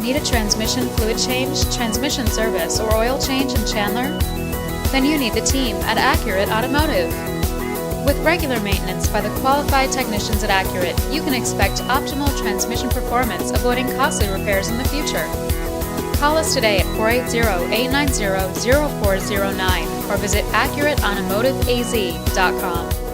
Need a transmission fluid change, transmission service, or oil change in Chandler? Then you need the team at Accurate Automotive. With regular maintenance by the qualified technicians at Accurate, you can expect optimal transmission performance, avoiding costly repairs in the future. Call us today at 480-890-0409 or visit AccurateAutomotiveAZ.com.